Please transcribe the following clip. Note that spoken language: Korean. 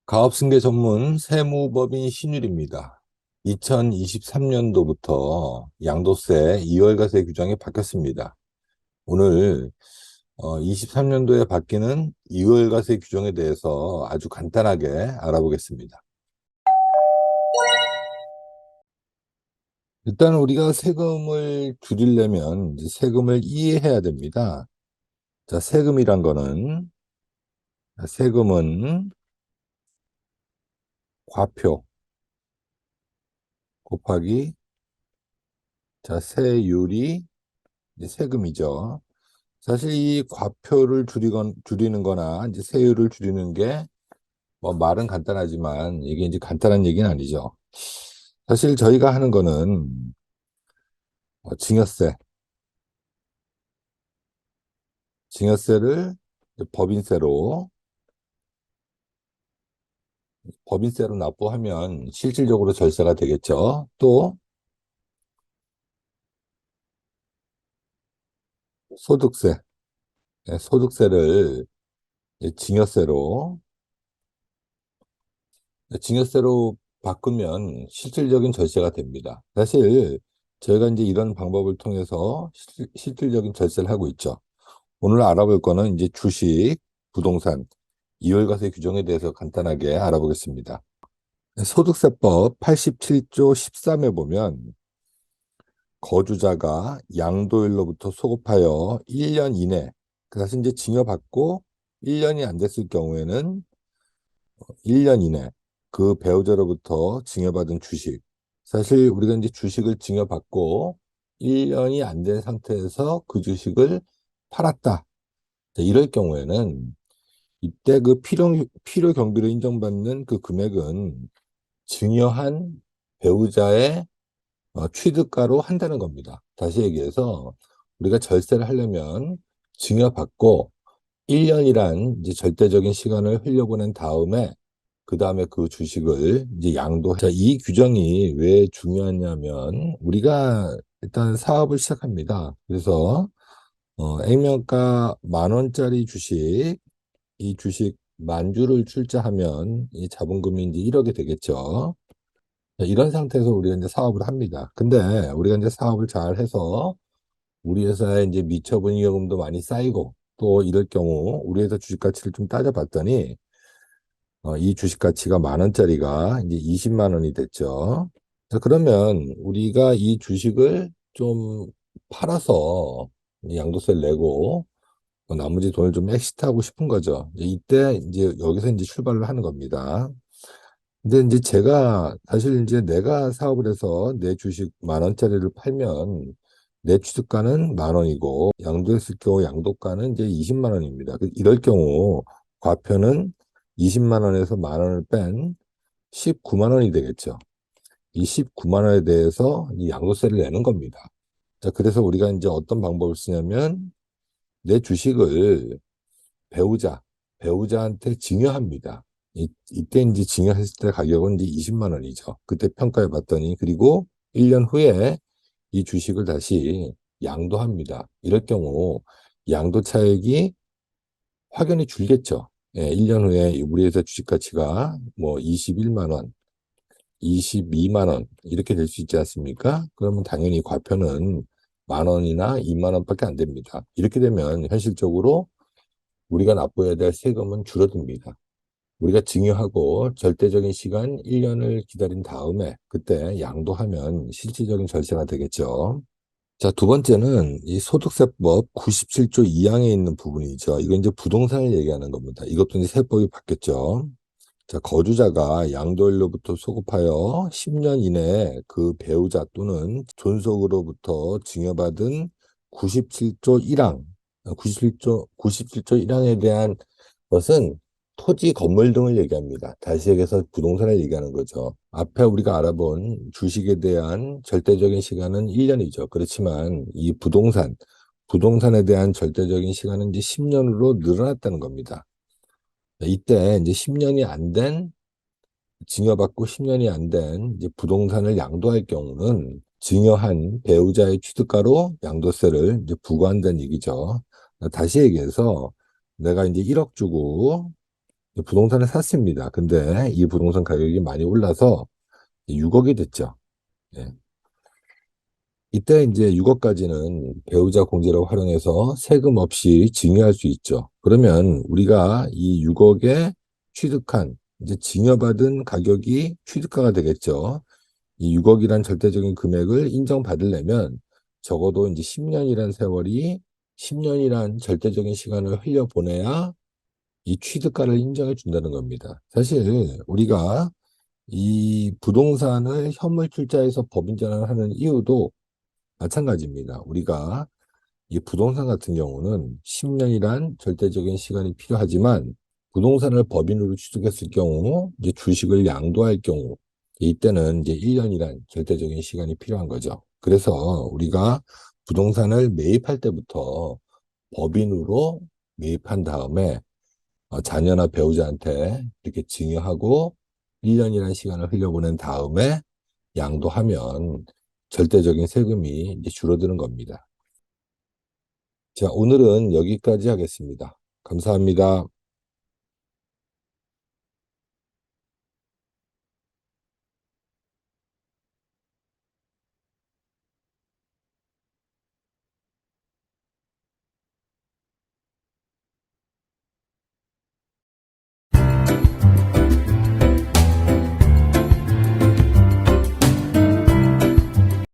가업승계 전문 세무법인 신율입니다. 2023년도부터 양도세 2월과세 규정이 바뀌었습니다. 오늘 23년도에 바뀌는 2월과세 규정에 대해서 아주 간단하게 알아보겠습니다. 일단 우리가 세금을 줄이려면 이제 세금을 이해해야 됩니다. 자, 세금은 과표 곱하기 세율이 이제 세금이죠. 사실 이 과표를 줄이는 거나 이제 세율을 줄이는 게 뭐 말은 간단하지만 이게 이제 간단한 얘기는 아니죠. 사실 저희가 하는 거는 증여세, 증여세를 이제 법인세로 납부하면 실질적으로 절세가 되겠죠. 또 소득세, 소득세를 이제 증여세로 바꾸면 실질적인 절세가 됩니다. 사실 저희가 이제 이런 방법을 통해서 실질적인 절세를 하고 있죠. 오늘 알아볼 거는 이제 주식, 부동산, 이월과세 규정에 대해서 간단하게 알아보겠습니다. 소득세법 87조 13에 보면 거주자가 양도일로부터 소급하여 1년 이내, 사실 이제 증여받고 1년이 안 됐을 경우에는 1년 이내 그 배우자로부터 증여받은 주식, 사실 우리가 이제 주식을 증여받고 1년이 안 된 상태에서 그 주식을 팔았다. 자, 이럴 경우에는 이때 그 필요 경비로 인정받는 그 금액은 증여한 배우자의 취득가로 한다는 겁니다. 다시 얘기해서 우리가 절세를 하려면 증여받고 1년이란 이제 절대적인 시간을 흘려보낸 다음에 그 다음에 그 주식을 이제 자, 이 규정이 왜 중요하냐면 우리가 일단 사업을 시작합니다. 그래서 액면가 10,000원짜리 주식, 이 주식 만주를 출자하면 이 자본금이 이제 1억이 되겠죠. 자, 이런 상태에서 우리가 이제 사업을 합니다. 근데 우리가 이제 사업을 잘 해서 우리 회사에 이제 미처분 잉여금도 많이 쌓이고 또 이럴 경우 우리 회사 주식 가치를 좀 따져봤더니 이 주식 가치가 10,000원짜리가 이제 20만 원이 됐죠. 자, 그러면 우리가 이 주식을 좀 팔아서 양도세를 내고 나머지 돈을 좀 엑시트하고 싶은 거죠. 이때 이제 여기서 이제 출발을 하는 겁니다. 근데 이제 제가 사실 이제 내가 사업을 해서 내 주식 10,000원짜리를 팔면 내 취득가는 10,000원이고 양도했을 경우 양도가는 이제 20만 원입니다. 이럴 경우 과표는 20만 원에서 10,000원을 뺀 19만 원이 되겠죠. 이 19만 원에 대해서 이 양도세를 내는 겁니다. 자, 그래서 우리가 이제 어떤 방법을 쓰냐면 내 주식을 배우자, 배우자한테 증여합니다. 이때 이제 증여했을 때 가격은 이제 20만 원이죠. 그때 평가해 봤더니 그리고 1년 후에 이 주식을 다시 양도합니다. 이럴 경우 양도 차익이 확연히 줄겠죠. 예, 1년 후에 우리 회사 주식 가치가 뭐 21만 원, 22만 원 이렇게 될 수 있지 않습니까? 그러면 당연히 과표는 10,000원이나 2만 원밖에 안 됩니다. 이렇게 되면 현실적으로 우리가 납부해야 될 세금은 줄어듭니다. 우리가 증여하고 절대적인 시간 1년을 기다린 다음에 그때 양도하면 실질적인 절세가 되겠죠. 자, 두 번째는 이 소득세법 97조 2항에 있는 부분이죠. 이건 이제 부동산을 얘기하는 겁니다. 이것도 이제 세법이 바뀌었죠. 자, 거주자가 양도일로부터 소급하여 10년 이내에 그 배우자 또는 존속으로부터 증여받은 97조 1항, 97조 1항에 대한 것은 토지, 건물 등을 얘기합니다. 다시 얘기해서 부동산을 얘기하는 거죠. 앞에 우리가 알아본 주식에 대한 절대적인 시간은 1년이죠. 그렇지만 이 부동산에 대한 절대적인 시간은 이제 10년으로 늘어났다는 겁니다. 이때 이제 10년이 안 된, 증여받고 10년이 안 된 이제 부동산을 양도할 경우는 증여한 배우자의 취득가로 양도세를 이제 부과한다는 얘기죠. 다시 얘기해서 내가 이제 1억 주고 부동산을 샀습니다. 근데 이 부동산 가격이 많이 올라서 6억이 됐죠. 예. 이때 이제 6억까지는 배우자 공제를 활용해서 세금 없이 증여할 수 있죠. 그러면 우리가 이 6억에 취득한 이제 증여받은 가격이 취득가가 되겠죠. 이 6억이란 절대적인 금액을 인정받으려면 적어도 이제 10년이란 세월이 10년이란 절대적인 시간을 흘려보내야 이 취득가를 인정해 준다는 겁니다. 사실 우리가 이 부동산을 현물 출자해서 법인 전환하는 이유도 마찬가지입니다. 우리가 이 부동산 같은 경우는 10년이란 절대적인 시간이 필요하지만 부동산을 법인으로 취득했을 경우 이제 주식을 양도할 경우 이때는 이제 1년이란 절대적인 시간이 필요한 거죠. 그래서 우리가 부동산을 매입할 때부터 법인으로 매입한 다음에 자녀나 배우자한테 이렇게 증여하고 1년이라는 시간을 흘려보낸 다음에 양도하면 절대적인 세금이 이제 줄어드는 겁니다. 자, 오늘은 여기까지 하겠습니다. 감사합니다.